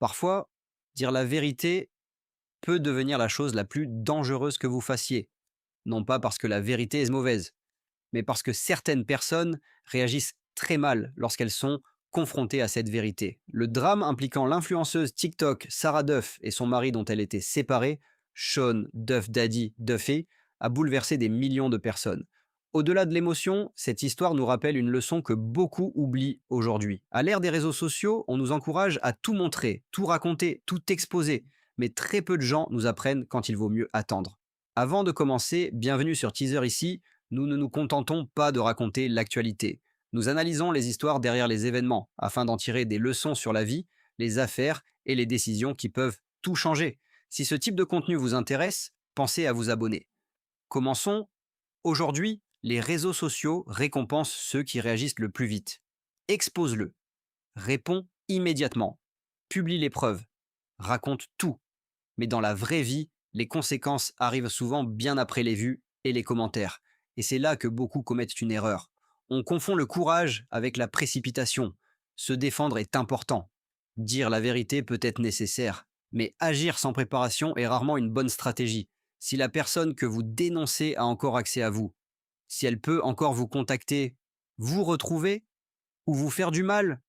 Parfois, dire la vérité peut devenir la chose la plus dangereuse que vous fassiez. Non pas parce que la vérité est mauvaise, mais parce que certaines personnes réagissent très mal lorsqu'elles sont confrontées à cette vérité. Le drame impliquant l'influenceuse TikTok Sarah Duff et son mari dont elle était séparée, Sean Duff Daddy Duffy, a bouleversé des millions de personnes. Au-delà de l'émotion, cette histoire nous rappelle une leçon que beaucoup oublient aujourd'hui. À l'ère des réseaux sociaux, on nous encourage à tout montrer, tout raconter, tout exposer, mais très peu de gens nous apprennent quand il vaut mieux attendre. Avant de commencer, bienvenue sur Teaser ici, nous ne nous contentons pas de raconter l'actualité. Nous analysons les histoires derrière les événements afin d'en tirer des leçons sur la vie, les affaires et les décisions qui peuvent tout changer. Si ce type de contenu vous intéresse, pensez à vous abonner. Commençons. Aujourd'hui, les réseaux sociaux récompensent ceux qui réagissent le plus vite. Expose-le, réponds immédiatement, publie les preuves, raconte tout. Mais dans la vraie vie, les conséquences arrivent souvent bien après les vues et les commentaires. Et c'est là que beaucoup commettent une erreur. On confond le courage avec la précipitation. Se défendre est important. Dire la vérité peut être nécessaire. Mais agir sans préparation est rarement une bonne stratégie. Si la personne que vous dénoncez a encore accès à vous, si elle peut encore vous contacter, vous retrouver ou vous faire du mal,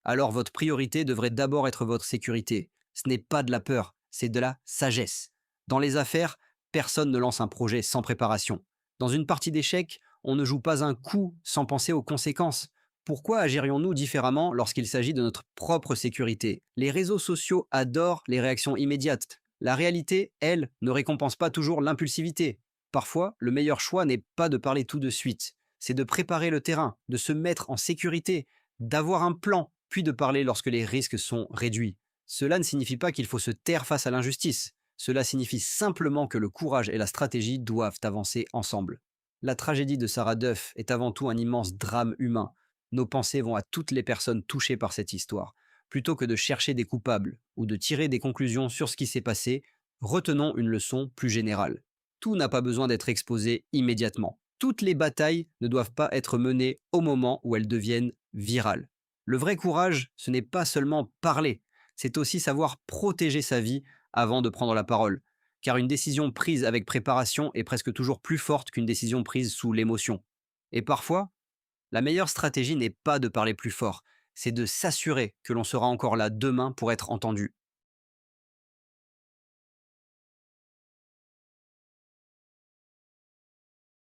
alors votre priorité devrait d'abord être votre sécurité. Ce n'est pas de la peur, c'est de la sagesse. Dans les affaires, personne ne lance un projet sans préparation. Dans une partie d'échecs, on ne joue pas un coup sans penser aux conséquences. Pourquoi agirions-nous différemment lorsqu'il s'agit de notre propre sécurité? Les réseaux sociaux adorent les réactions immédiates. La réalité, elle, ne récompense pas toujours l'impulsivité. Parfois, le meilleur choix n'est pas de parler tout de suite, c'est de préparer le terrain, de se mettre en sécurité, d'avoir un plan, puis de parler lorsque les risques sont réduits. Cela ne signifie pas qu'il faut se taire face à l'injustice. Cela signifie simplement que le courage et la stratégie doivent avancer ensemble. La tragédie de Sarah Duff est avant tout un immense drame humain. Nos pensées vont à toutes les personnes touchées par cette histoire. Plutôt que de chercher des coupables ou de tirer des conclusions sur ce qui s'est passé, retenons une leçon plus générale. Tout n'a pas besoin d'être exposé immédiatement. Toutes les batailles ne doivent pas être menées au moment où elles deviennent virales. Le vrai courage, ce n'est pas seulement parler, c'est aussi savoir protéger sa vie avant de prendre la parole. Car une décision prise avec préparation est presque toujours plus forte qu'une décision prise sous l'émotion. Et parfois, la meilleure stratégie n'est pas de parler plus fort, c'est de s'assurer que l'on sera encore là demain pour être entendu.